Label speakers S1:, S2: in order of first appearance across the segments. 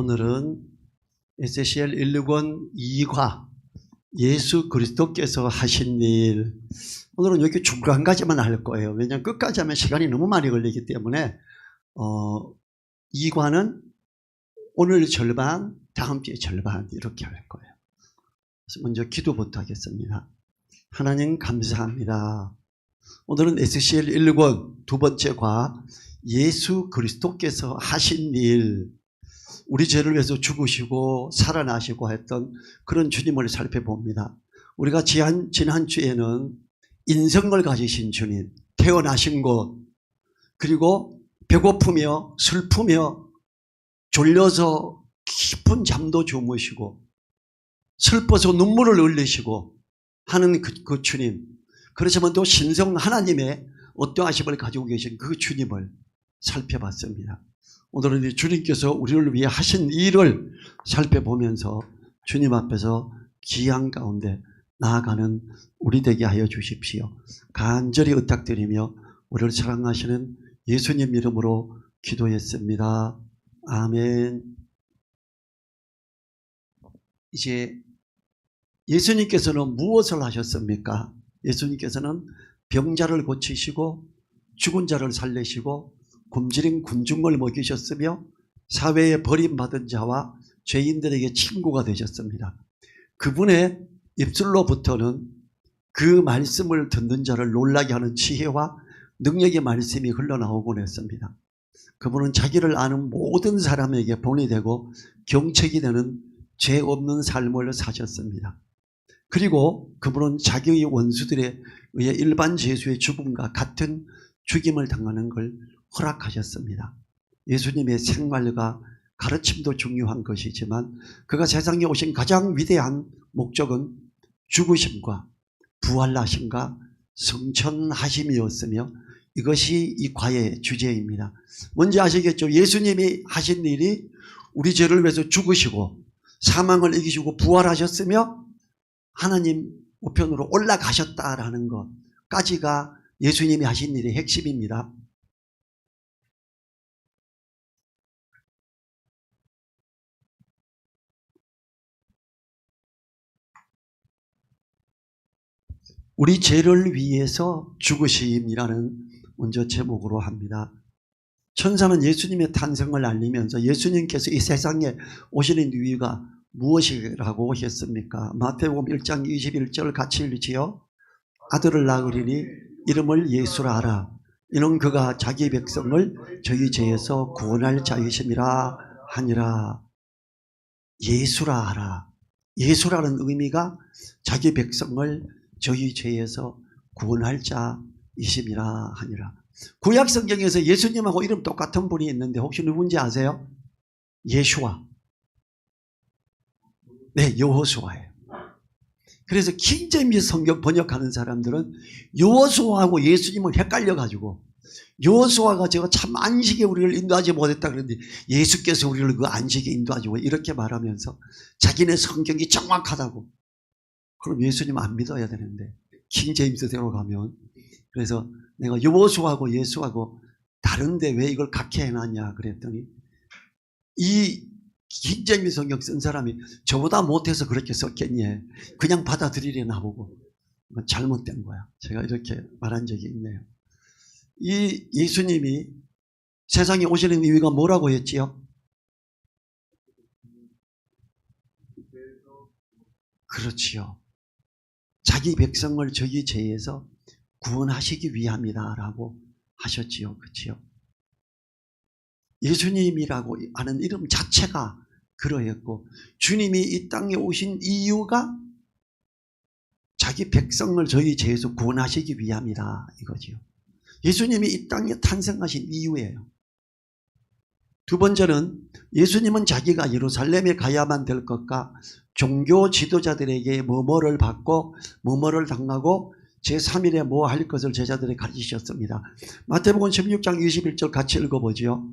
S1: 오늘은 에세시엘 1:6권 2과 예수 그리스도께서 하신 일. 오늘은 여기 중간까지만 할 거예요. 왜냐하면 끝까지 하면 시간이 너무 많이 걸리기 때문에 2과는 오늘 절반, 다음 주에 절반 이렇게 할 거예요. 그래서 먼저 기도부터 하겠습니다. 하나님 감사합니다. 오늘은 에세시엘 1:6권 두 번째 과 예수 그리스도께서 하신 일, 우리 죄를 위해서 죽으시고 살아나시고 했던 그런 주님을 살펴봅니다. 우리가 지난 주에는 인성을 가지신 주님, 태어나신 곳, 그리고 배고프며 슬프며 졸려서 깊은 잠도 주무시고 슬퍼서 눈물을 흘리시고 하는 그 주님, 그렇지만 또 신성 하나님의 어떠하심을 가지고 계신 그 주님을 살펴봤습니다. 오늘은 주님께서 우리를 위해 하신 일을 살펴보면서 주님 앞에서 귀한 가운데 나아가는 우리 되게 하여 주십시오. 간절히 부탁드리며 우리를 사랑하시는 예수님 이름으로 기도했습니다. 아멘. 이제 예수님께서는 무엇을 하셨습니까? 예수님께서는 병자를 고치시고 죽은 자를 살리시고 굶주린 군중을 먹이셨으며 사회에 버림받은 자와 죄인들에게 친구가 되셨습니다. 그분의 입술로부터는 그 말씀을 듣는 자를 놀라게 하는 지혜와 능력의 말씀이 흘러나오곤 했습니다. 그분은 자기를 아는 모든 사람에게 본이 되고 경책이 되는 죄 없는 삶을 사셨습니다. 그리고 그분은 자기의 원수들에 의해 일반 죄수의 죽음과 같은 죽임을 당하는 걸 허락하셨습니다. 예수님의 생활과 가르침도 중요한 것이지만 그가 세상에 오신 가장 위대한 목적은 죽으심과 부활하심과 성천하심이었으며 이것이 이 과의 주제입니다. 뭔지 아시겠죠? 예수님이 하신 일이 우리 죄를 위해서 죽으시고 사망을 이기시고 부활하셨으며 하나님 우편으로 올라가셨다라는 것까지가 예수님이 하신 일의 핵심입니다. 우리 죄를 위해서 죽으심이라는 먼저 제목으로 합니다. 천사는 예수님의 탄생을 알리면서 예수님께서 이 세상에 오시는 이유가 무엇이라고 하셨습니까? 마태복음 1장 21절 같이 읽지요. 아들을 낳으리니 이름을 예수라 하라. 이는 그가 자기 백성을 저희 죄에서 구원할 자이심이라 하니라. 예수라 하라. 예수라는 의미가 자기 백성을 저희 죄에서 구원할 자이심이라 하니라. 구약 성경에서 예수님하고 이름 똑같은 분이 있는데 혹시 누군지 아세요? 예수와. 네, 여호수아예요. 그래서 킹제임스 성경 번역하는 사람들은 여호수아하고 예수님을 헷갈려가지고 여호수아가 제가 참 안식에 우리를 인도하지 못했다 그랬는데 예수께서 우리를 그 안식에 인도하지 이렇게 말하면서 자기네 성경이 정확하다고. 그럼 예수님 안 믿어야 되는데 킹제임스대로 가면. 그래서 내가 여호수아하고 예수하고 다른데 왜 이걸 각해 해놨냐 그랬더니 이 킹제임스 성경 쓴 사람이 저보다 못해서 그렇게 썼겠니, 그냥 받아들이려 나보고 잘못된 거야. 제가 이렇게 말한 적이 있네요. 이 예수님이 세상에 오시는 이유가 뭐라고 했지요? 그렇지요. 자기 백성을 저희 죄에서 구원하시기 위함이다라고 하셨지요. 그렇지요. 예수님이라고 하는 이름 자체가 그러했고 주님이 이 땅에 오신 이유가 자기 백성을 저희 죄에서 구원하시기 위함이다 이거지요. 예수님이 이 땅에 탄생하신 이유예요. 두 번째는 예수님은 자기가 예루살렘에 가야만 될 것과 종교 지도자들에게 뭐뭐를 받고 뭐뭐를 당하고 제3일에 뭐 할 것을 제자들에게 가르치셨습니다. 마태복음 16장 21절 같이 읽어보죠.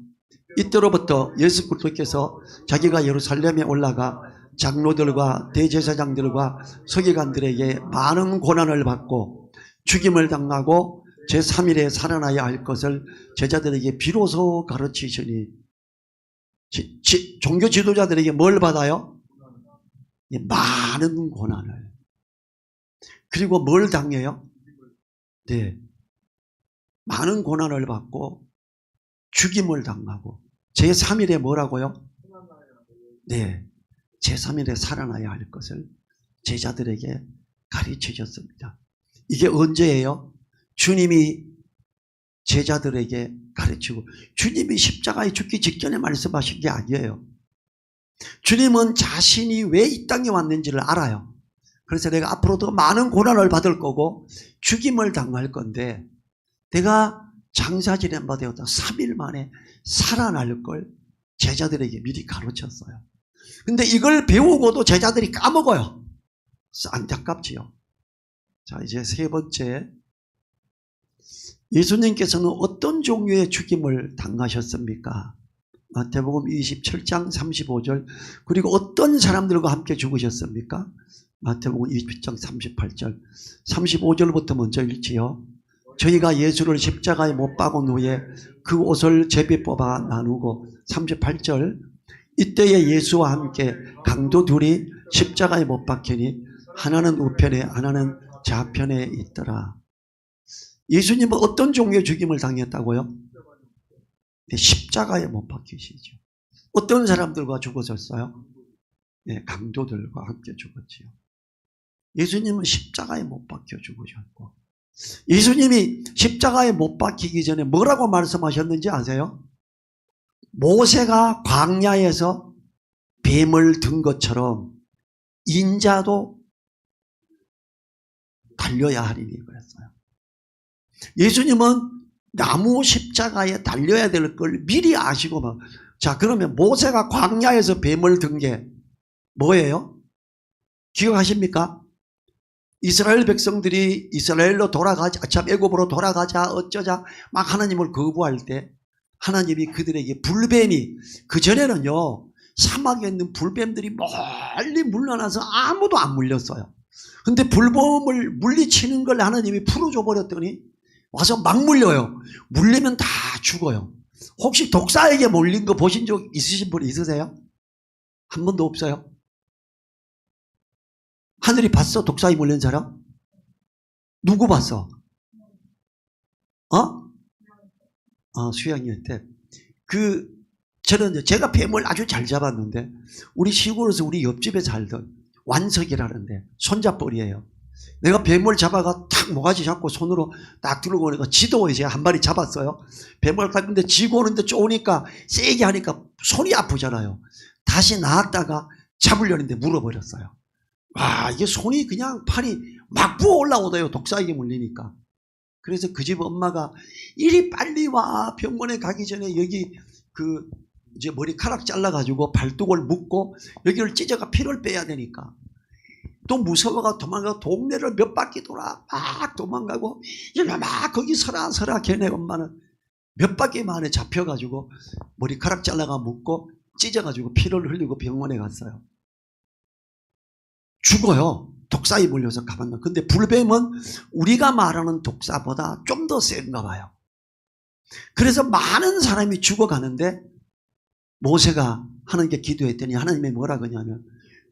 S1: 이때로부터 예수 그리스도께서 자기가 예루살렘에 올라가 장로들과 대제사장들과 서기관들에게 많은 고난을 받고 죽임을 당하고 제3일에 살아나야 할 것을 제자들에게 비로소 가르치시니 종교 지도자들에게 뭘 받아요? 많은 고난을. 그리고 뭘 당해요? 네. 많은 고난을 받고 죽임을 당하고 제3일에 뭐라고요? 네. 제3일에 살아나야 할 것을 제자들에게 가르쳐 줬습니다. 이게 언제예요? 주님이 제자들에게 가르치고, 주님이 십자가에 죽기 직전에 말씀하신 게 아니에요. 주님은 자신이 왜 이 땅에 왔는지를 알아요. 그래서 내가 앞으로 더 많은 고난을 받을 거고 죽임을 당할 건데 내가 장사지낸 바 되었다 3일 만에 살아날 걸 제자들에게 미리 가르쳤어요. 근데 이걸 배우고도 제자들이 까먹어요. 안타깝지요. 자, 이제 세 번째, 예수님께서는 어떤 종류의 죽임을 당하셨습니까? 마태복음 27장 35절. 그리고 어떤 사람들과 함께 죽으셨습니까? 마태복음 20장 38절. 35절부터 먼저 읽지요. 저희가 예수를 십자가에 못 박은 후에 그 옷을 제비 뽑아 나누고, 38절. 이때에 예수와 함께 강도 둘이 십자가에 못 박히니 하나는 우편에 하나는 좌편에 있더라. 예수님은 어떤 종류의 죽임을 당했다고요? 네, 십자가에 못 박히시죠. 어떤 사람들과 죽으셨어요? 네, 강도들과 함께 죽었지요. 예수님은 십자가에 못 박혀 죽으셨고, 예수님이 십자가에 못 박히기 전에 뭐라고 말씀하셨는지 아세요? 모세가 광야에서 뱀을 든 것처럼 인자도 달려야 하리니 그랬어요. 예수님은 나무 십자가에 달려야 될 걸 미리 아시고 막. 자, 그러면 모세가 광야에서 뱀을 든 게 뭐예요? 기억하십니까? 이스라엘 백성들이 이스라엘로 돌아가자, 참 애굽으로 돌아가자 어쩌자 막 하나님을 거부할 때 하나님이 그들에게 불뱀이, 그전에는요 사막에 있는 불뱀들이 멀리 물러나서 아무도 안 물렸어요. 근데 불뱀을 물리치는 걸 하나님이 풀어줘 버렸더니 와서 막 물려요. 물리면 다 죽어요. 혹시 독사에게 물린 거 보신 적 있으신 분 있으세요? 한 번도 없어요? 하늘이 봤어? 독사에 물린 사람? 누구 봤어? 수양이한테. 저는 제가 뱀을 아주 잘 잡았는데, 우리 시골에서 우리 옆집에 살던 완석이라는데 손잡벌이에요. 내가 뱀을 잡아가 탁 모가지 잡고 손으로 딱 들고 오니까 지도 이제 한 마리 잡았어요. 뱀을 갔는데 지고 오는데 쪼으니까 세게 하니까 손이 아프잖아요. 다시 나왔다가 잡으려는데 물어버렸어요. 와, 이게 손이 그냥 팔이 막 부어 올라오대요. 독사에게 물리니까. 그래서 그 집 엄마가 이리 빨리 와. 병원에 가기 전에 여기 이제 머리카락 잘라가지고 발톱을 묶고 여기를 찢어가 피를 빼야 되니까. 또 무서워가 도망가고 동네를 몇 바퀴 돌아 막 도망가고 막 거기 서라 걔네 엄마는 몇 바퀴 만에 잡혀가지고 머리카락 잘라가 묶고 찢어가지고 피를 흘리고 병원에 갔어요. 죽어요. 독사에 물려서 가봤나. 근데 불뱀은 우리가 말하는 독사보다 좀 더 센가 봐요. 그래서 많은 사람이 죽어가는데 모세가 하나님께 기도했더니 하나님이 뭐라 그러냐면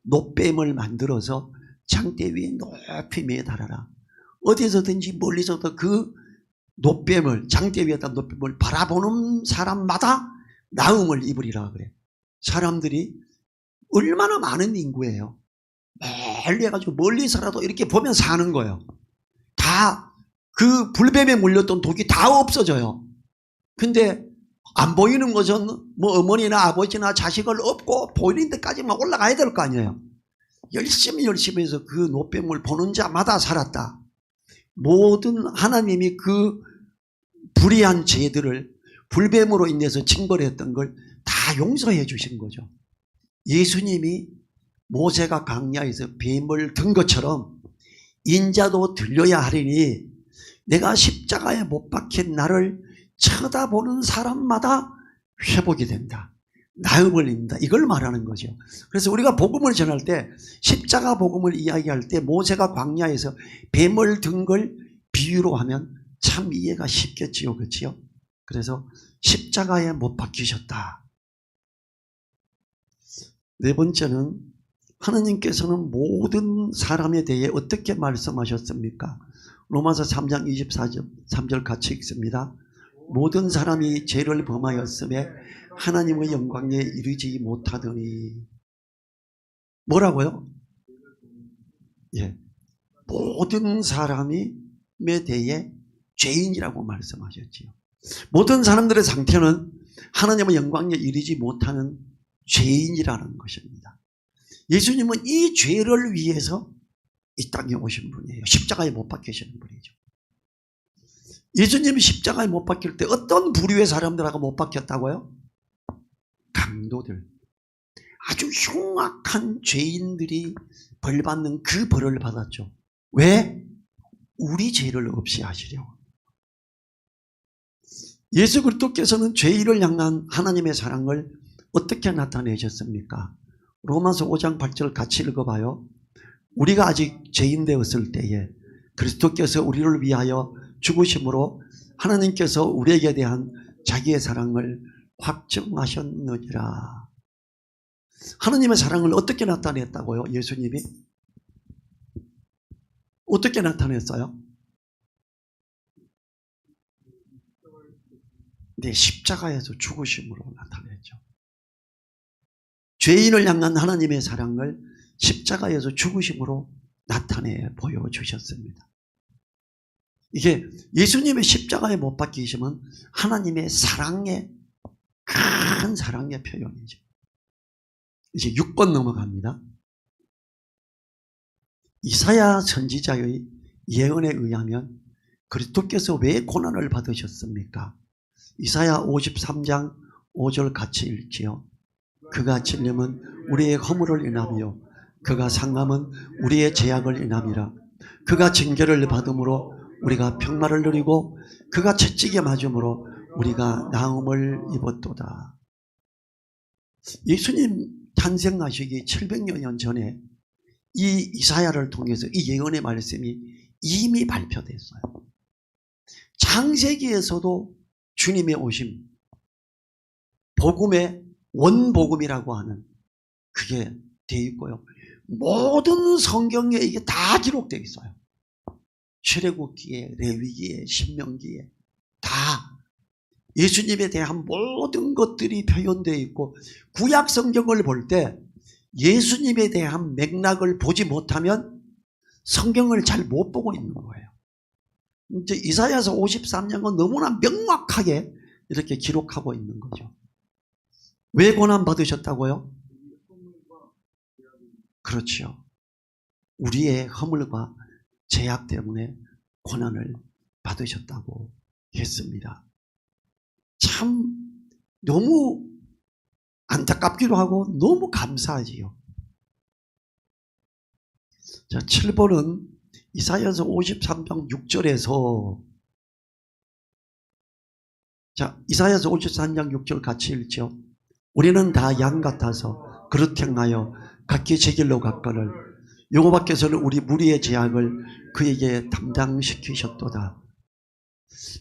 S1: 놋뱀을 만들어서 장대 위에 높이 매달아라. 어디서든지 멀리서도 그 놋뱀을, 장대 위에다 놋뱀을 바라보는 사람마다 나음을 입으리라 그래. 사람들이 얼마나 많은 인구예요. 멀리 해가지고 멀리서라도 이렇게 보면 사는 거예요. 다 그 불뱀에 물렸던 독이 다 없어져요. 근데 안 보이는 것은 뭐 어머니나 아버지나 자식을 업고 보이는 데까지만 올라가야 될 거 아니에요. 열심히 해서 그 놋뱀을 보는 자마다 살았다. 모든 하나님이 그 불의한 죄들을 불뱀으로 인해서 징벌했던 걸 다 용서해 주신 거죠. 예수님이 모세가 광야에서 뱀을 든 것처럼 인자도 들려야 하리니 내가 십자가에 못 박힌 나를 쳐다보는 사람마다 회복이 된다. 나음을 입는다. 이걸 말하는 거죠. 그래서 우리가 복음을 전할 때 십자가 복음을 이야기할 때 모세가 광야에서 뱀을 든 걸 비유로 하면 참 이해가 쉽겠지요. 그렇지요? 그래서 십자가에 못 박히셨다. 네 번째는 하나님께서는 모든 사람에 대해 어떻게 말씀하셨습니까? 로마서 3장 24절 3절 같이 읽습니다. 모든 사람이 죄를 범하였음에 하나님의 영광에 이르지 못하더니 뭐라고요? 예, 모든 사람에 대해 죄인이라고 말씀하셨지요. 모든 사람들의 상태는 하나님의 영광에 이르지 못하는 죄인이라는 것입니다. 예수님은 이 죄를 위해서 이 땅에 오신 분이에요. 십자가에 못 박히시는 분이죠. 예수님이 십자가에 못 박힐 때 어떤 부류의 사람들하고 못 박혔다고요? 강도들, 아주 흉악한 죄인들이 벌 받는 그 벌을 받았죠. 왜? 우리 죄를 없이 하시려고. 예수 그리스도께서는 죄인을 향한 하나님의 사랑을 어떻게 나타내셨습니까? 로마서 5장 8절 같이 읽어봐요. 우리가 아직 죄인 되었을 때에 그리스도께서 우리를 위하여 죽으심으로 하나님께서 우리에게 대한 자기의 사랑을 확증하셨느니라. 하나님의 사랑을 어떻게 나타냈다고요? 예수님이 어떻게 나타냈어요? 네, 십자가에서 죽으심으로 나타냈죠. 죄인을 향한 하나님의 사랑을 십자가에서 죽으심으로 나타내 보여주셨습니다. 이게 예수님의 십자가에 못 박히심은 하나님의 사랑의 큰 사랑의 표현이죠. 이제 6번 넘어갑니다. 이사야 선지자의 예언에 의하면 그리스도께서 왜 고난을 받으셨습니까? 이사야 53장 5절 같이 읽지요. 그가 찔림은 우리의 허물을 인하며 그가 상함은 우리의 죄악을 인함이라. 그가 징계를 받음으로 우리가 평화를 누리고 그가 채찍에 맞음으로 우리가 나음을 입었도다. 예수님 탄생하시기 700여 년 전에 이 이사야를 통해서 이 예언의 말씀이 이미 발표됐어요. 창세기에서도 주님의 오심, 복음의 원복음이라고 하는 그게 되어 있고요. 모든 성경에 이게 다 기록되어 있어요. 출애굽기에, 레위기에, 신명기에 다 예수님에 대한 모든 것들이 표현되어 있고, 구약 성경을 볼 때 예수님에 대한 맥락을 보지 못하면 성경을 잘 못 보고 있는 거예요. 이제 이사야서 53장은 너무나 명확하게 이렇게 기록하고 있는 거죠. 왜 고난 받으셨다고요? 그렇죠. 우리의 허물과 죄악 때문에 고난을 받으셨다고 했습니다. 참 너무 안타깝기도 하고 너무 감사하지요. 자, 7번은 이사야서 53장 6절에서 자, 이사야서 53장 6절 같이 읽죠. 우리는 다 양 같아서 그릇 행하여 각기 제 길로 갔거늘 여호와께서는 우리 무리의 죄악을 그에게 담당시키셨도다.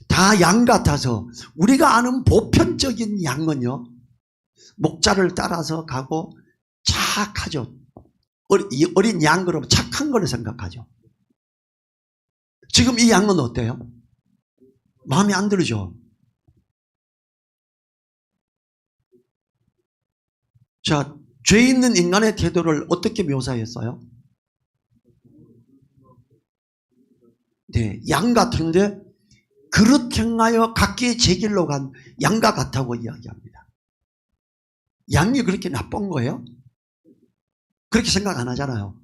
S1: 다 양 같아서, 우리가 아는 보편적인 양은요, 목자를 따라서 가고 착하죠. 어린 양 그러면 착한 걸 생각하죠. 지금 이 양은 어때요? 마음에 안 들죠? 자, 죄 있는 인간의 태도를 어떻게 묘사했어요? 네, 양 같은데 그릇 행하여 각기 제 길로 간 양과 같다고 이야기합니다. 양이 그렇게 나쁜 거예요? 그렇게 생각 안 하잖아요.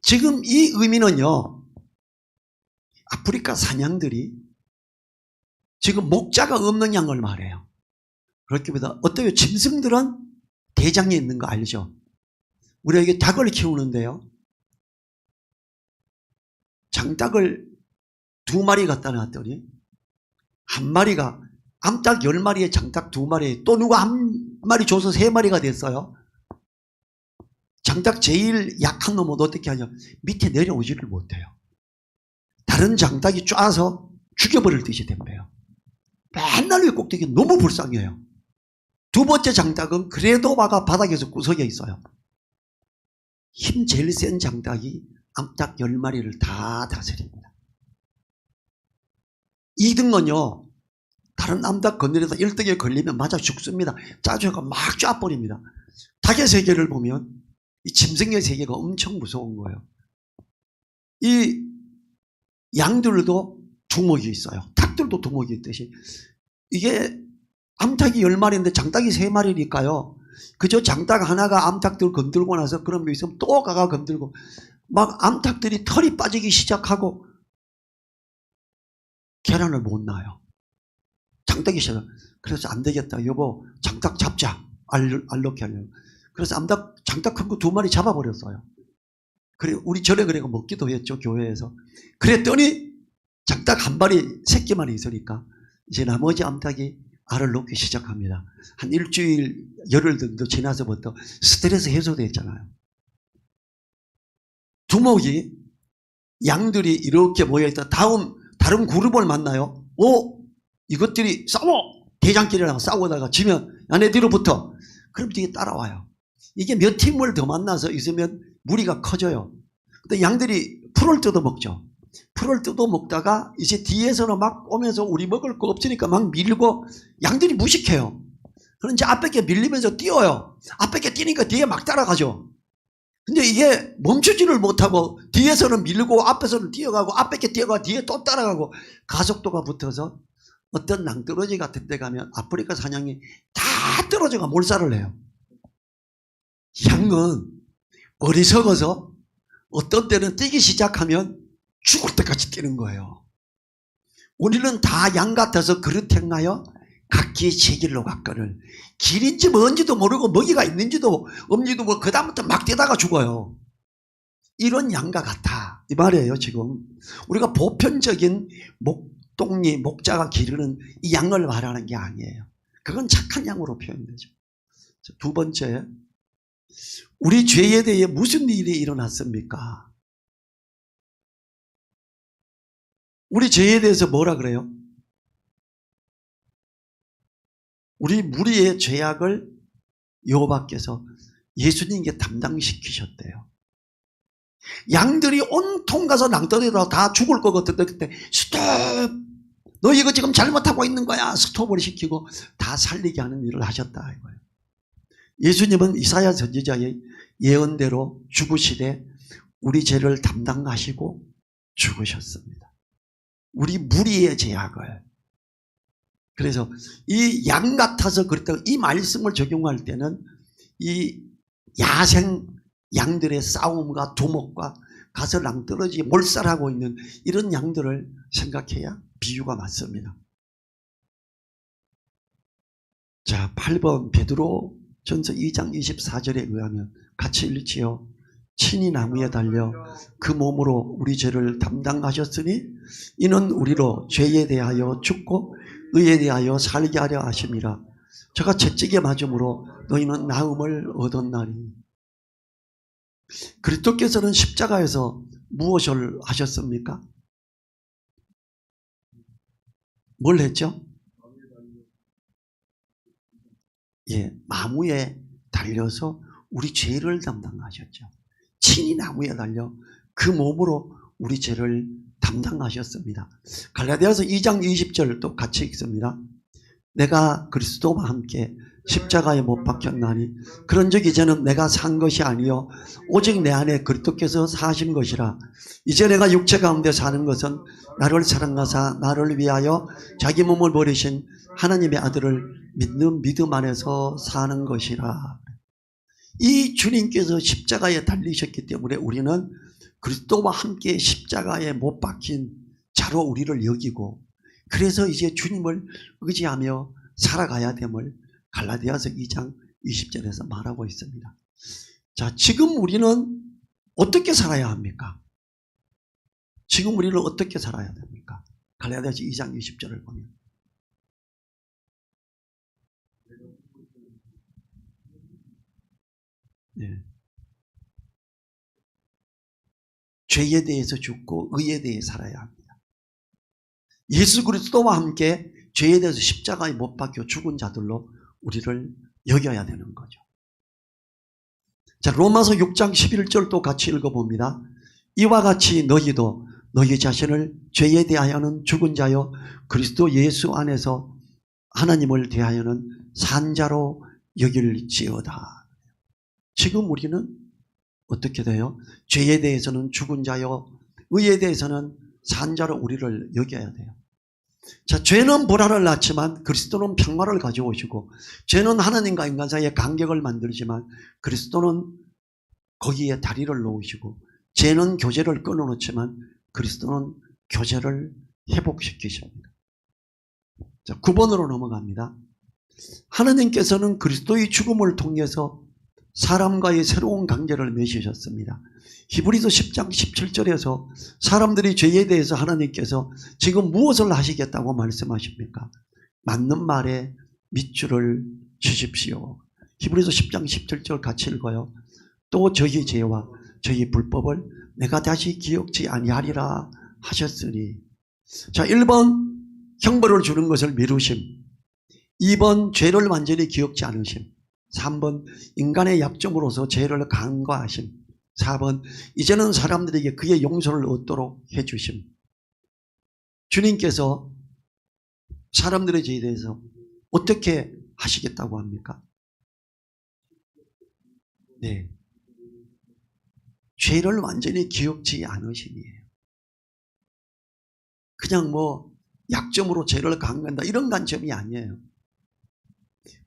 S1: 지금 이 의미는요, 아프리카 사냥들이 지금 목자가 없는 양을 말해요. 그렇기보다 어때요? 짐승들은 대장에 있는 거 알죠? 우리가 이게 닭을 키우는데요, 장닭을 2마리 갖다 놨더니 한 마리가 암탉 10마리에 장닭 2마리에 또 누가 한 마리 줘서 3마리가 됐어요. 장닭 제일 약한 놈은 어떻게 하냐? 밑에 내려오지를 못해요. 다른 장닭이 쫙서 죽여버릴 듯이 덤벼요. 맨날 이 꼭대기 너무 불쌍해요. 두 번째 장닭은 그레도바가 바닥에서 구석에 있어요. 힘 제일 센 장닭이 암탉 10마리를 다 다스립니다. 2등은요, 다른 암탉 건드려서 1등에 걸리면 맞아 죽습니다. 짜주가 막 쫙버립니다. 닭의 세계를 보면 이 짐승의 세계가 엄청 무서운 거예요. 이 양들도 두목이 있어요. 닭들도 두목이 있듯이. 이게 암탉이 10마리인데 장닭이 3마리니까요. 그저 장닭 하나가 암탉들 건들고 나서 그런 게 있으면 또 가가 건들고 막 암탉들이 털이 빠지기 시작하고 계란을 못 낳아요. 장닭이 싫어. 그래서 안 되겠다. 여보, 장닭 잡자. 알 넣게 하려고. 그래서 장닭 큰 거 2마리 잡아버렸어요. 그래, 우리 전에 그래가 먹기도 했죠, 교회에서. 그랬더니 장닭 한 마리, 새끼만 있으니까 이제 나머지 암탉이 알을 놓기 시작합니다. 한 일주일, 열흘 정도 지나서부터 스트레스 해소됐잖아요. 두목이 양들이 이렇게 모여있다. 다른 그룹을 만나요. 이것들이 싸워! 대장끼리랑 싸우다가 지면 야네 뒤로 붙어. 그럼 뒤에 따라와요. 이게 몇 팀을 더 만나서 있으면 무리가 커져요. 근데 양들이 풀을 뜯어먹죠. 풀을 뜯어먹다가 이제 뒤에서는 막 오면서 우리 먹을 거 없으니까 막 밀고 양들이 무식해요. 그럼 이제 앞에 게 밀리면서 뛰어요. 앞에 게 뛰니까 뒤에 막 따라가죠. 근데 이게 멈추지를 못하고 뒤에서는 밀고 앞에서는 뛰어가고 앞에 게 뛰어가고 뒤에 또 따라가고 가속도가 붙어서 어떤 낭떠러지 같은 데 가면 아프리카 사냥이 다 떨어져가 몰살을 해요. 양은 어리석어서 어떤 때는 뛰기 시작하면 죽을 때까지 뛰는 거예요. 우리는 다 양 같아서 그릇행하여 각기 제 길로 갔거늘. 길인지 뭔지도 모르고 먹이가 있는지도 없는지도 모르고 그 다음부터 막 뛰다가 죽어요. 이런 양과 같아 이 말이에요. 지금 우리가 보편적인 목동리 목자가 기르는 이 양을 말하는 게 아니에요. 그건 착한 양으로 표현되죠. 두 번째, 우리 죄에 대해 무슨 일이 일어났습니까? 우리 죄에 대해서 뭐라 그래요? 우리 무리의 죄악을 여호와께서 예수님께 담당시키셨대요. 양들이 온통 가서 낭떠러지로 다 죽을 것 같은데 그때 스톱! 너 이거 지금 잘못하고 있는 거야. 스톱을 시키고 다 살리게 하는 일을 하셨다 이거예요. 예수님은 이사야 선지자의 예언대로 죽으시되 우리 죄를 담당하시고 죽으셨습니다. 우리 무리의 죄악을. 그래서 이 양 같아서 그랬다고 이 말씀을 적용할 때는 이 야생 양들의 싸움과 두목과 가서 낭떠러지 몰살하고 있는 이런 양들을 생각해야 비유가 맞습니다. 자, 8번 베드로 전서 2장 24절에 의하면 같이 읽지요. 친히 나무에 달려 그 몸으로 우리 죄를 담당하셨으니 이는 우리로 죄에 대하여 죽고 의에 대하여 살게 하려 하심이라. 저가 채찍에 맞음으로 너희는 나음을 얻었나니. 그리스도께서는 십자가에서 무엇을 하셨습니까? 뭘 했죠? 나무에 달려서 우리 죄를 담당하셨죠. 친히 나무에 달려 그 몸으로 우리 죄를 담당하셨습니다. 갈라디아서 2장 20절 또 같이 읽습니다. 내가 그리스도와 함께 십자가에 못 박혔나니 그런즉 이제는 내가 산 것이 아니요 오직 내 안에 그리스도께서 사신 것이라. 이제 내가 육체 가운데 사는 것은 나를 사랑하사 나를 위하여 자기 몸을 버리신 하나님의 아들을 믿는 믿음 안에서 사는 것이라. 이 주님께서 십자가에 달리셨기 때문에 우리는 그리스도와 함께 십자가에 못 박힌 자로 우리를 여기고, 그래서 이제 주님을 의지하며 살아가야 됨을 갈라디아서 2장 20절에서 말하고 있습니다. 자, 지금 우리는 어떻게 살아야 합니까? 지금 우리는 어떻게 살아야 됩니까? 갈라디아서 2장 20절을 보면 죄에 대해서 죽고 의에 대해 살아야 합니다. 예수 그리스도와 함께 죄에 대해서 십자가에 못 박혀 죽은 자들로 우리를 여겨야 되는 거죠. 자, 로마서 6장 11절도 같이 읽어봅니다. 이와 같이 너희도 너희 자신을 죄에 대하여는 죽은 자요 그리스도 예수 안에서 하나님을 대하여는 산 자로 여길지어다. 지금 우리는 어떻게 돼요? 죄에 대해서는 죽은 자요 의에 대해서는 산 자로 우리를 여겨야 돼요. 자, 죄는 불화를 낳지만 그리스도는 평화를 가져오시고, 죄는 하나님과 인간 사이에 간격을 만들지만 그리스도는 거기에 다리를 놓으시고, 죄는 교제를 끊어놓지만 그리스도는 교제를 회복시키십니다. 자, 9번으로 넘어갑니다. 하나님께서는 그리스도의 죽음을 통해서 사람과의 새로운 관계를 맺으셨습니다. 히브리서 10장 17절에서 사람들이 죄에 대해서 하나님께서 지금 무엇을 하시겠다고 말씀하십니까? 맞는 말에 밑줄을 치십시오. 히브리서 10장 17절 같이 읽어요. 또 저희 죄와 저희 불법을 내가 다시 기억지 아니하리라 하셨으니. 자, 1번 형벌을 주는 것을 미루심, 2번 죄를 완전히 기억지 않으심, 3번 인간의 약점으로서 죄를 간과하심, 4번 이제는 사람들에게 그의 용서를 얻도록 해주심. 주님께서 사람들의 죄에 대해서 어떻게 하시겠다고 합니까? 네, 죄를 완전히 기억지 않으심이에요. 그냥 뭐 약점으로 죄를 강간다 이런 관점이 아니에요.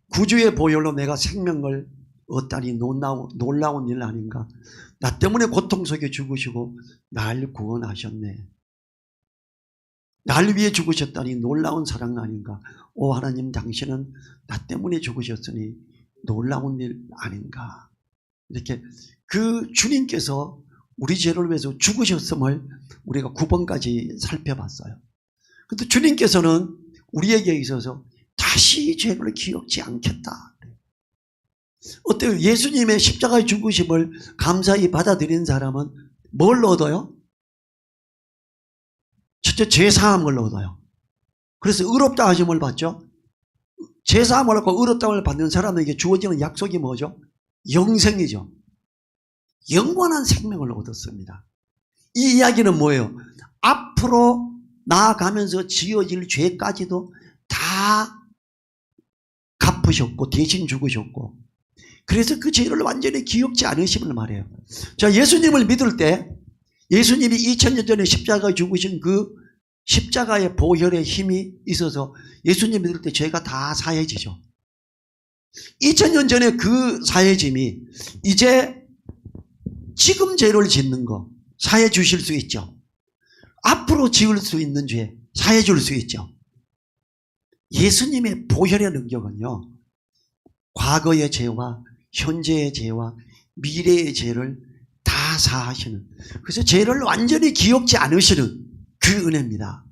S1: 구주의 보혈로 내가 생명을 얻다니 놀라운 일 아닌가. 나 때문에 고통 속에 죽으시고 날 구원하셨네. 날 위해 죽으셨다니 놀라운 사랑 아닌가. 오 하나님, 당신은 나 때문에 죽으셨으니 놀라운 일 아닌가. 이렇게 그 주님께서 우리 죄를 위해서 죽으셨음을 우리가 9번까지 살펴봤어요. 그런데 주님께서는 우리에게 있어서 다시 죄를 기억지 않겠다. 어때요? 예수님의 십자가의 죽으심을 감사히 받아들인 사람은 뭘 얻어요? 첫째, 죄사함을 얻어요. 그래서 의롭다 하심을 받죠. 죄사함을 받고 의롭다함을 받는 사람에게 주어지는 약속이 뭐죠? 영생이죠. 영원한 생명을 얻었습니다. 이 이야기는 뭐예요? 앞으로 나아가면서 지어질 죄까지도 다 갚으셨고 대신 죽으셨고, 그래서 그 죄를 완전히 기억지 않으심을 말해요. 자, 예수님을 믿을 때 예수님이 2000년 전에 십자가에 죽으신 그 십자가의 보혈의 힘이 있어서 예수님 믿을 때 죄가 다 사해지죠. 2000년 전에 그 사해짐이 이제 지금 죄를 짓는 거 사해 주실 수 있죠. 앞으로 지을 수 있는 죄 사해 줄 수 있죠. 예수님의 보혈의 능력은요, 과거의 죄와 현재의 죄와 미래의 죄를 다 사하시는, 그래서 죄를 완전히 기억지 않으시는 그 은혜입니다.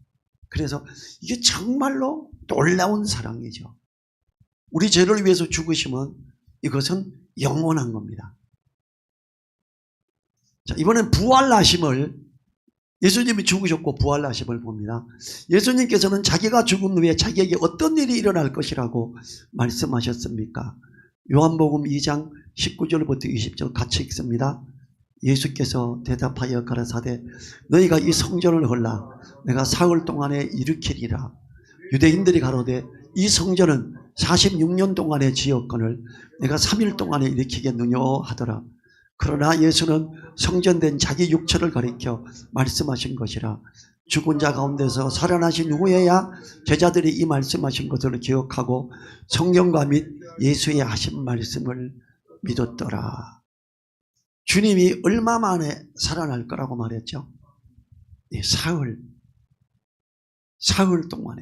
S1: 그래서 이게 정말로 놀라운 사랑이죠. 우리 죄를 위해서 죽으시면 이것은 영원한 겁니다. 자, 이번엔 부활하심을, 예수님이 죽으셨고 부활하심을 봅니다. 예수님께서는 자기가 죽은 후에 자기에게 어떤 일이 일어날 것이라고 말씀하셨습니까? 요한복음 2장 19절부터 20절 같이 읽습니다. 예수께서 대답하여 가라사대 너희가 이 성전을 헐라 내가 사흘 동안에 일으키리라. 유대인들이 가로되 이 성전은 46년 동안에 지었거늘 내가 3일 동안에 일으키겠느냐 하더라. 그러나 예수는 성전된 자기 육체를 가리켜 말씀하신 것이라. 죽은 자 가운데서 살아나신 후에야 제자들이 이 말씀하신 것을 기억하고 성경과 및 예수의 하신 말씀을 믿었더라. 주님이 얼마 만에 살아날 거라고 말했죠? 네, 사흘 동안에,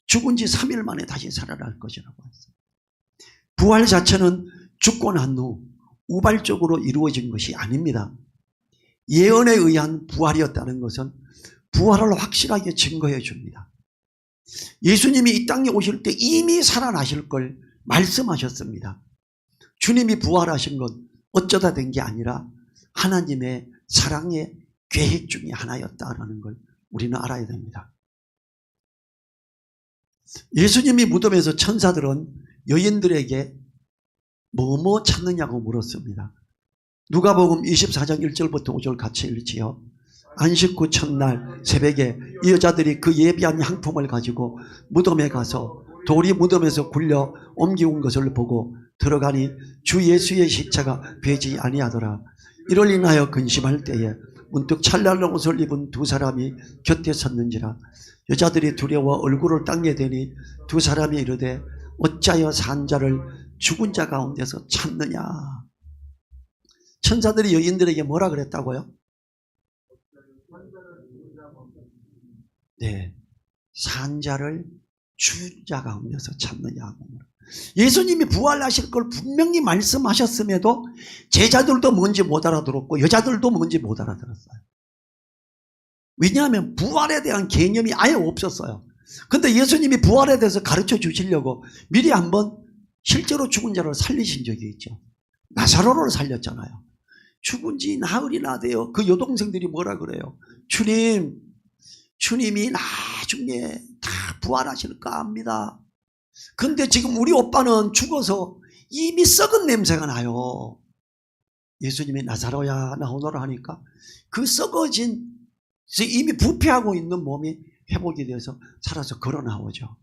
S1: 죽은 지 3일 만에 다시 살아날 것이라고 했어요. 부활 자체는 죽고 난 후 우발적으로 이루어진 것이 아닙니다. 예언에 의한 부활이었다는 것은 부활을 확실하게 증거해 줍니다. 예수님이 이 땅에 오실 때 이미 살아나실 걸 말씀하셨습니다. 주님이 부활하신 건 어쩌다 된 게 아니라 하나님의 사랑의 계획 중에 하나였다라는 걸 우리는 알아야 됩니다. 예수님이 무덤에서 천사들은 여인들에게 뭐뭐 찾느냐고 물었습니다. 누가복음 24장 1절부터 5절 같이 읽지요. 안식 후 첫날 새벽에 이 여자들이 그 예비한 향품을 가지고 무덤에 가서 돌이 무덤에서 굴려 옮기운 것을 보고 들어가니 주 예수의 시체가 베지 아니하더라. 이를 인하여 근심할 때에 문득 찰나는 옷을 입은 두 사람이 곁에 섰는지라. 여자들이 두려워 얼굴을 땅에 대니 두 사람이 이르되 어찌하여 산 자를 죽은 자 가운데서 찾느냐. 천사들이 여인들에게 뭐라 그랬다고요? 네, 산 자를 죽은 자 가운데서 찾느냐고. 예수님이 부활하실 걸 분명히 말씀하셨음에도 제자들도 뭔지 못 알아들었고 여자들도 뭔지 못 알아들었어요. 왜냐하면 부활에 대한 개념이 아예 없었어요. 그런데 예수님이 부활에 대해서 가르쳐 주시려고 미리 한번 실제로 죽은 자를 살리신 적이 있죠. 나사로를 살렸잖아요. 죽은 지 나흘이나 돼요. 그 여동생들이 뭐라 그래요? 주님이 나중에 다 부활하실까 합니다. 근데 지금 우리 오빠는 죽어서 이미 썩은 냄새가 나요. 예수님이 나사로야 나오너라 하니까 그 썩어진 이미 부패하고 있는 몸이 회복이 돼서 살아서 걸어 나오죠.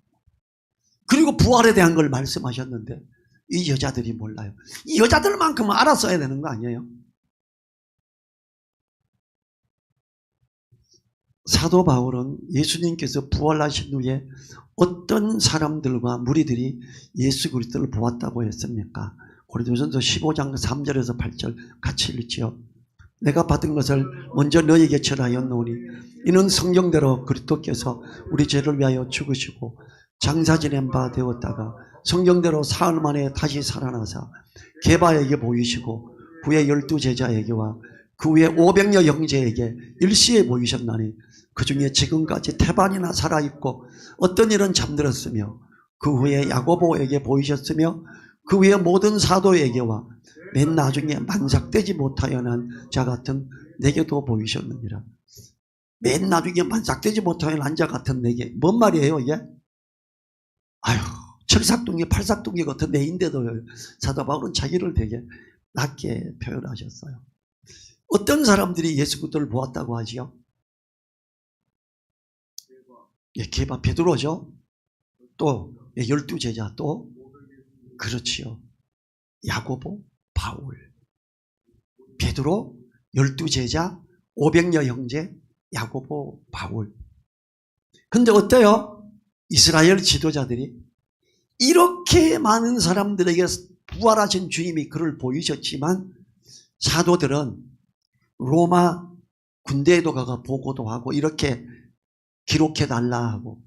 S1: 그리고 부활에 대한 걸 말씀하셨는데 이 여자들이 몰라요. 이 여자들만큼은 알았어야 되는 거 아니에요? 사도 바울은 예수님께서 부활하신 후에 어떤 사람들과 무리들이 예수 그리스도를 보았다고 했습니까? 고린도전서 15장 3절에서 8절 같이 읽지요. 내가 받은 것을 먼저 너희에게 전하였노니 이는 성경대로 그리스도께서 우리 죄를 위하여 죽으시고 장사 지낸 바 되었다가 성경대로 사흘 만에 다시 살아나사 게바에게 보이시고 후에 12 제자에게와 그 후에 500여 형제에게 일시에 보이셨나니 그 중에 지금까지 태반이나 살아있고 어떤 일은 잠들었으며 그 후에 야고보에게 보이셨으며 그 후에 모든 사도에게와 맨 나중에 만삭되지 못하여 난 자 같은 내게도 보이셨느니라. 맨 나중에 만삭되지 못하여 난 자 같은 내게 뭔 말이에요 이게? 아유 철삭둥이 팔삭둥이 같은 내인데도 사도 바울은 자기를 되게 낮게 표현하셨어요. 어떤 사람들이 예수 그리스도를 보았다고 하지요? 예, 게바 베드로죠. 또 12 제자 또 그렇지요. 야고보, 바울, 베드로, 12 제자, 500여 형제, 야고보, 바울. 근데 어때요? 이스라엘 지도자들이 이렇게 많은 사람들에게 부활하신 주님이 그를 보이셨지만 사도들은 로마 군대에도 가서 보고도 하고 이렇게 기록해달라 하고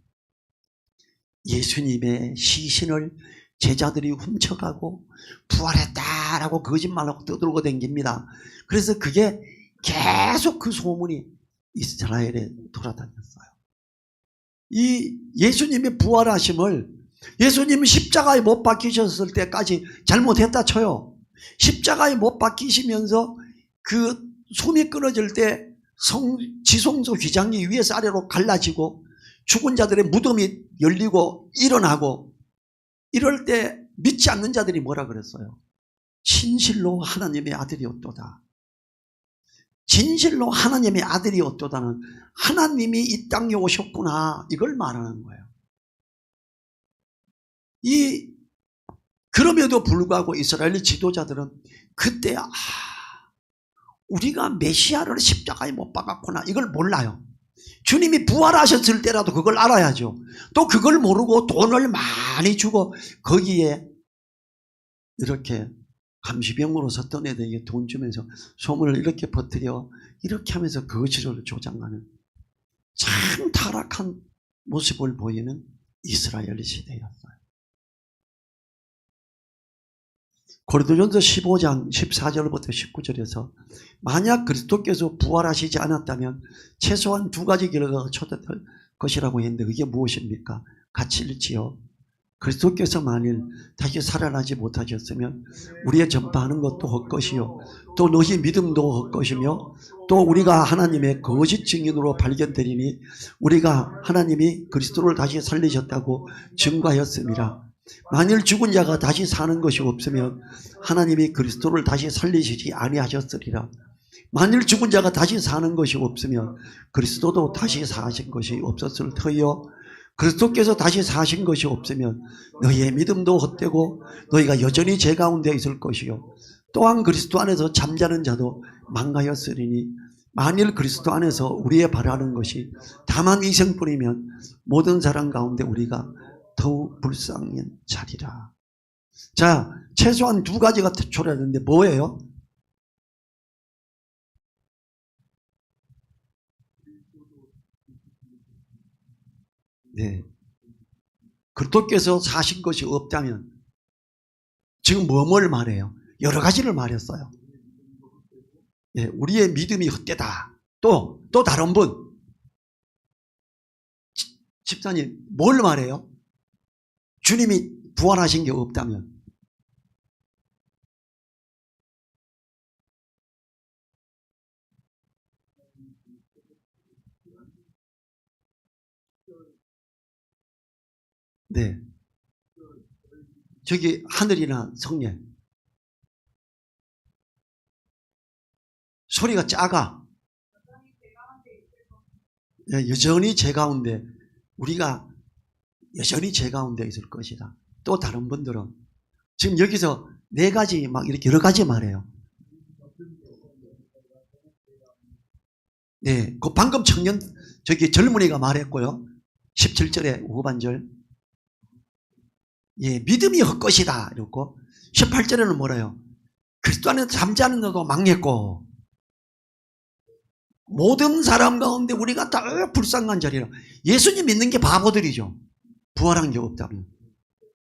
S1: 예수님의 시신을 제자들이 훔쳐가고 부활했다라고 거짓말하고 떠들고 다닙니다. 그래서 그게 계속 그 소문이 이스라엘에 돌아다녔어요. 이 예수님의 부활하심을 예수님이 십자가에 못 박히셨을 때까지 잘못했다 쳐요. 십자가에 못 박히시면서 그 숨이 끊어질 때 지성소 휘장이 위에서 아래로 갈라지고 죽은 자들의 무덤이 열리고 일어나고 이럴 때 믿지 않는 자들이 뭐라 그랬어요? 진실로 하나님의 아들이었도다. 진실로 하나님의 아들이었도다는 하나님이 이 땅에 오셨구나 이걸 말하는 거예요. 그럼에도 불구하고 이스라엘 지도자들은 그때 우리가 메시아를 십자가에 못 박았구나 이걸 몰라요. 주님이 부활하셨을 때라도 그걸 알아야죠. 또 그걸 모르고 돈을 많이 주고 거기에 이렇게 감시병으로 섰던 애들에게 돈 주면서 소문을 이렇게 퍼뜨려 이렇게 하면서 거짓을 조장하는 참 타락한 모습을 보이는 이스라엘 시대였어요. 고린도전서 15장 14절부터 19절에서 만약 그리스도께서 부활하시지 않았다면 최소한 두 가지 결과가 초대될 것이라고 했는데 그게 무엇입니까? 같이 읽지요. 그리스도께서 만일 다시 살아나지 못하셨으면 우리의 전파하는 것도 헛것이요 또 너희 믿음도 헛것이며 또 우리가 하나님의 거짓 증인으로 발견되리니 우리가 하나님이 그리스도를 다시 살리셨다고 증거하였음이라. 만일 죽은 자가 다시 사는 것이 없으면 하나님이 그리스도를 다시 살리시지 아니하셨으리라. 만일 죽은 자가 다시 사는 것이 없으면 그리스도도 다시 사신 것이 없었을 터이요 그리스도께서 다시 사신 것이 없으면 너희의 믿음도 헛되고 너희가 여전히 죄 가운데 있을 것이요 또한 그리스도 안에서 잠자는 자도 망하였으리니 만일 그리스도 안에서 우리의 바라는 것이 다만 이생뿐이면 모든 사람 가운데 우리가 더욱 불쌍한 자리라. 자, 최소한 두 가지가 초래하는데 뭐예요? 네. 그리스도께서 사신 것이 없다면 지금 뭘 말해요? 여러 가지를 말했어요. 예, 우리의 믿음이 헛되다. 또 다른 분. 집사님, 뭘 말해요? 주님이 부활하신 게 없다면. 네. 저기 하늘이나 성령. 소리가 작아. 여전히 제 가운데 우리가 여전히 제 가운데 있을 것이다. 또 다른 분들은 지금 여기서 네 가지 막 이렇게 여러 가지 말해요. 네, 그 방금 청년 저기 젊은이가 말했고요. 17절에 후반절. 예, 믿음이 헛것이다. 이렇고 18절에는 뭐래요? 그리스도 안에 잠자는 자도 망했고 모든 사람 가운데 우리가 다 불쌍한 자리라. 예수님 믿는 게 바보들이죠. 부활한 게 없다면.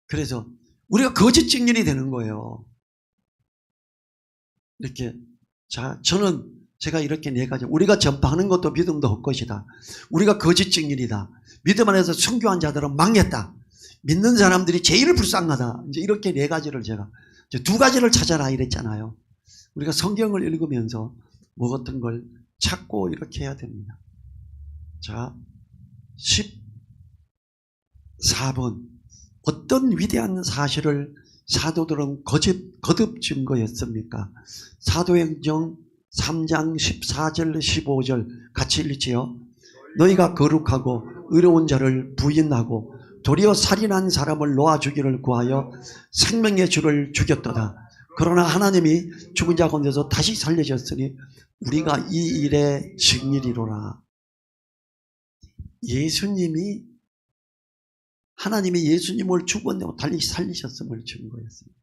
S1: 그래서 우리가 거짓 증인이 되는 거예요. 이렇게. 자, 저는 제가 이렇게 네 가지. 우리가 전파하는 것도 믿음도 헛것이다. 우리가 거짓 증인이다. 믿음 안에서 순교한 자들은 망했다. 믿는 사람들이 제일 불쌍하다. 이제 이렇게 네 가지를 제가 두 가지를 찾아라 이랬잖아요. 우리가 성경을 읽으면서 뭐 같은 걸 찾고 이렇게 해야 됩니다. 자, 14번. 어떤 위대한 사실을 사도들은 거듭 증거했습니까? 사도행전 3장 14절 15절 같이 읽지요. 너희가 거룩하고 의로운 자를 부인하고 도리어 살인한 사람을 놓아주기를 구하여 생명의 주를 죽였도다. 그러나 하나님이 죽은 자 가운데서 다시 살리셨으니 우리가 이 일의 증인이로라. 하나님이 예수님을 죽었고 다시 살리셨음을 증거했습니다.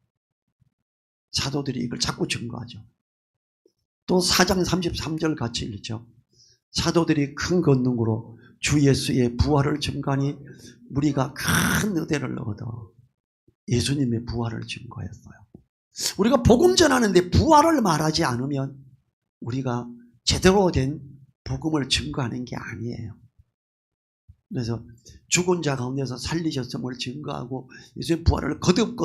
S1: 사도들이 이걸 자꾸 증거하죠. 또 4장 33절 같이 읽죠. 사도들이 큰 권능으로 주 예수의 부활을 증거하니 우리가 큰 은혜를 얻어 예수님의 부활을 증거했어요. 우리가 복음 전하는데 부활을 말하지 않으면 우리가 제대로 된 복음을 증거하는 게 아니에요. 그래서 죽은 자 가운데서 살리셨음을 증거하고 예수의 부활을 거듭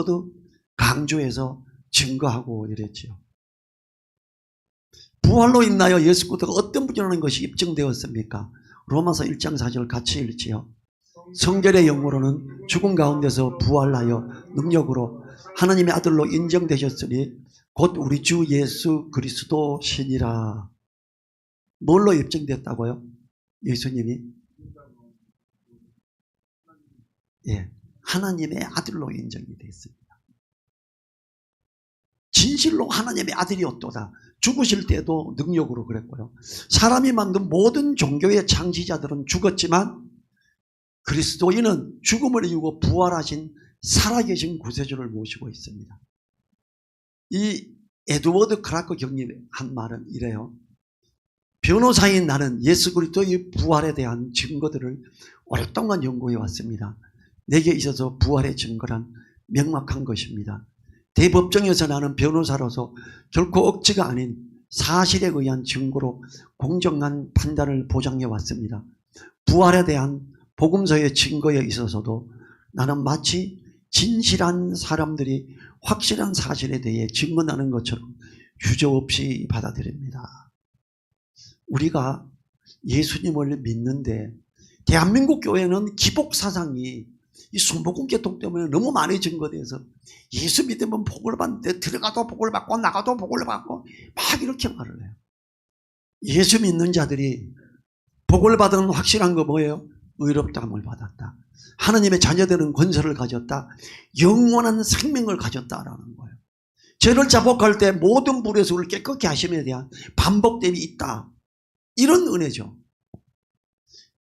S1: 강조해서 증거하고 이랬죠. 부활로 인하여 예수 그리스도가 어떤 분이라는 것이 입증되었습니까? 로마서 1장 4절 같이 읽지요. 성결의 영으로는 죽은 가운데서 부활하여 능력으로 하나님의 아들로 인정되셨으니 곧 우리 주 예수 그리스도 신이라. 뭘로 입증됐다고요? 예수님이 하나님의 아들로 인정이 됐습니다. 진실로 하나님의 아들이었도다. 죽으실 때도 능력으로 그랬고요. 사람이 만든 모든 종교의 창시자들은 죽었지만 그리스도인은 죽음을 이기고 부활하신 살아계신 구세주를 모시고 있습니다. 이 에드워드 크라크 경님이 한 말은 이래요. 변호사인 나는 예수 그리스도의 부활에 대한 증거들을 오랫동안 연구해 왔습니다. 내게 있어서 부활의 증거란 명확한 것입니다. 대법정에서 나는 변호사로서 결코 억지가 아닌 사실에 의한 증거로 공정한 판단을 보장해 왔습니다. 부활에 대한 복음서의 증거에 있어서도 나는 마치 진실한 사람들이 확실한 사실에 대해 증언하는 것처럼 주저없이 받아들입니다. 우리가 예수님을 믿는데 대한민국 교회는 기복사상이 이 순복음 계통 때문에 너무 많이 증거돼서 예수 믿으면 복을 받는데 들어가도 복을 받고 나가도 복을 받고 막 이렇게 말을 해요. 예수 믿는 자들이 복을 받은 확실한 거 뭐예요? 의롭다함을 받았다. 하나님의 자녀들은 권세를 가졌다. 영원한 생명을 가졌다라는 거예요. 죄를 자복할 때 모든 불에서 우리를 깨끗게 하심에 대한 반복됨이 있다. 이런 은혜죠.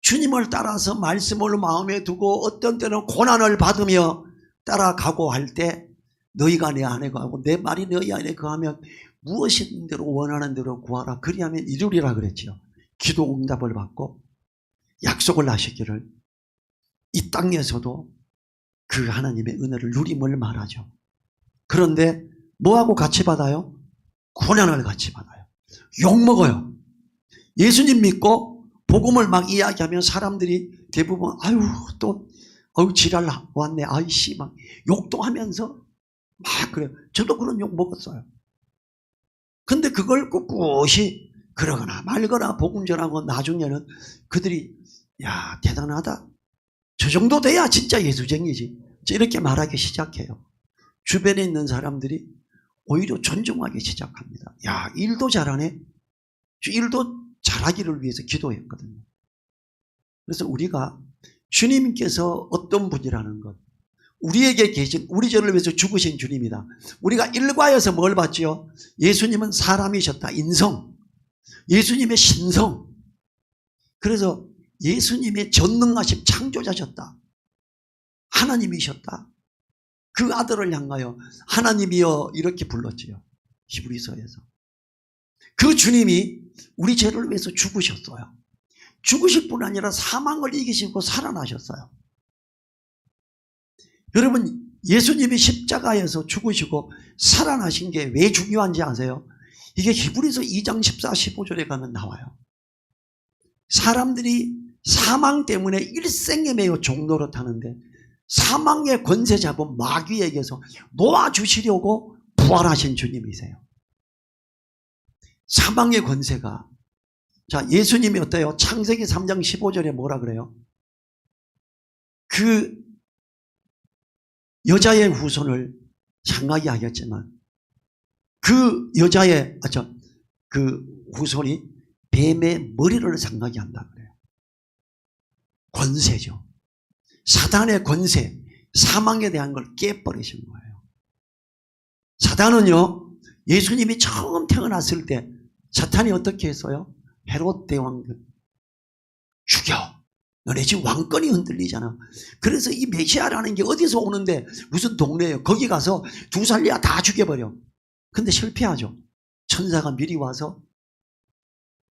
S1: 주님을 따라서 말씀을 마음에 두고 어떤 때는 고난을 받으며 따라가고 할 때 너희가 내 안에 거하고 내 말이 너희 안에 거하면 무엇이든 대로 원하는 대로 구하라. 그리하면 이루리라 그랬죠. 기도 응답을 받고 약속을 하시기를 이 땅에서도 그 하나님의 은혜를 누림을 말하죠. 그런데 뭐하고 같이 받아요? 고난을 같이 받아요. 욕먹어요. 예수님 믿고 복음을 막 이야기하면 사람들이 대부분 아유 지랄 왔네 아이씨 막 욕도 하면서 막 그래요. 저도 그런 욕 먹었어요. 근데 그걸 꿋꿋이 그러거나 말거나 복음 전하고 나중에는 그들이 야 대단하다. 저 정도 돼야 진짜 예수쟁이지. 이렇게 말하기 시작해요. 주변에 있는 사람들이 오히려 존중하기 시작합니다. 야 일도 잘하네. 일도 잘하기를 위해서 기도했거든요. 그래서 우리가 주님께서 어떤 분이라는 것, 우리에게 계신 우리 죄를 위해서 죽으신 주님이다. 우리가 일과에서 뭘 봤죠? 예수님은 사람이셨다. 인성. 예수님의 신성. 그래서 예수님의 전능하심 창조자셨다. 하나님이셨다. 그 아들을 향하여 하나님이여 이렇게 불렀지요. 히브리서에서. 그 주님이 우리 죄를 위해서 죽으셨어요. 죽으실 뿐 아니라 사망을 이기시고 살아나셨어요. 여러분 예수님이 십자가에서 죽으시고 살아나신 게 왜 중요한지 아세요? 이게 히브리서 2장 14, 15절에 가면 나와요. 사람들이 사망 때문에 일생에 매여 종노릇하는데 사망의 권세 잡은 마귀에게서 놓아주시려고 부활하신 주님이세요. 사망의 권세가 자 예수님이 어때요? 창세기 3장 15절에 뭐라 그래요? 그 여자의 후손을 상하게 하겠지만 그 여자의 그 후손이 뱀의 머리를 상하게 한다 그래요. 권세죠. 사단의 권세, 사망에 대한 걸 깨버리신 거예요. 사단은요 예수님이 처음 태어났을 때 사탄이 어떻게 했어요? 헤롯 대왕을 죽여. 너네 지금 왕권이 흔들리잖아. 그래서 이 메시아라는 게 어디서 오는데 무슨 동네예요. 거기 가서 두 살이야 다 죽여버려. 근데 실패하죠. 천사가 미리 와서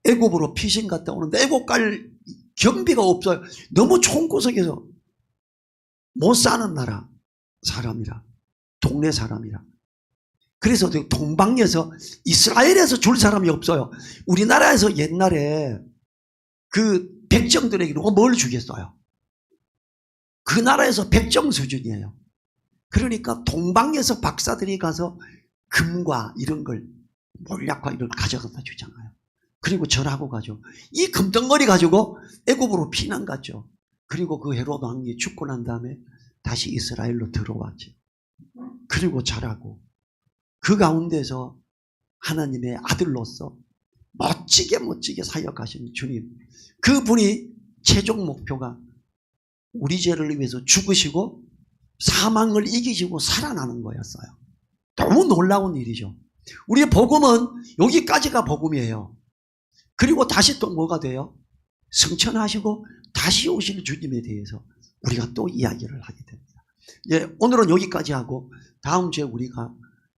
S1: 애굽으로 피신 갔다 오는데 애굽 갈 경비가 없어요. 너무 총구석에서 못 사는 나라 사람이라 동네 사람이라. 그래서 동방에서 이스라엘에서 줄 사람이 없어요. 우리나라에서 옛날에 그 백정들에게 누가 뭘 주겠어요? 그 나라에서 백정 수준이에요. 그러니까 동방에서 박사들이 가서 금과 이런 걸 몰약과 이런 걸 가져다 주잖아요. 그리고 절하고 가죠. 이 금덩어리 가지고 애굽으로 피난 갔죠. 그리고 그 헤롯 왕이 죽고 난 다음에 다시 이스라엘로 들어왔죠. 그리고 자라고 그 가운데서 하나님의 아들로서 멋지게 사역하신 주님, 그분이 최종 목표가 우리 죄를 위해서 죽으시고 사망을 이기시고 살아나는 거였어요. 너무 놀라운 일이죠. 우리의 복음은 여기까지가 복음이에요. 그리고 다시 또 뭐가 돼요? 승천하시고 다시 오실 주님에 대해서 우리가 또 이야기를 하게 됩니다. 예, 오늘은 여기까지 하고 다음 주에 우리가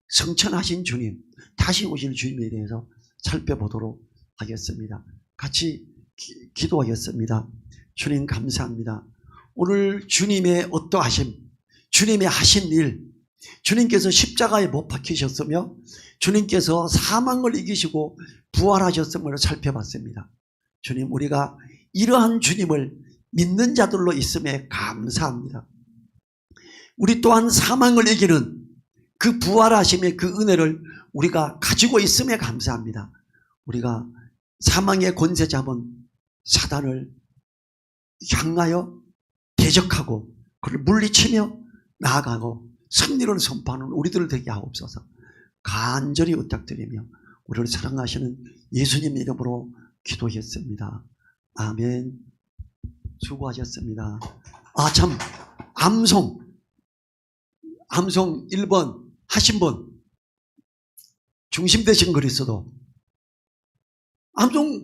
S1: 승천하신 주님, 다시 오실 주님에 대해서 살펴보도록 하겠습니다. 같이 기도하겠습니다. 주님 감사합니다. 오늘 주님의 어떠하심, 주님의 하신 일, 주님께서 십자가에 못 박히셨으며 주님께서 사망을 이기시고 부활하셨음을 살펴봤습니다. 주님, 우리가 이러한 주님을 믿는 자들로 있음에 감사합니다. 우리 또한 사망을 이기는 그 부활하심의 그 은혜를 우리가 가지고 있음에 감사합니다. 우리가 사망의 권세 잡은 사단을 향하여 대적하고 그를 물리치며 나아가고 승리를 선포하는 우리들 되게 하옵소서. 간절히 부탁드리며 우리를 사랑하시는 예수님 이름으로 기도했습니다. 아멘. 수고하셨습니다. 참, 암송 1번 하신 분, 중심 되신 그리스도 암송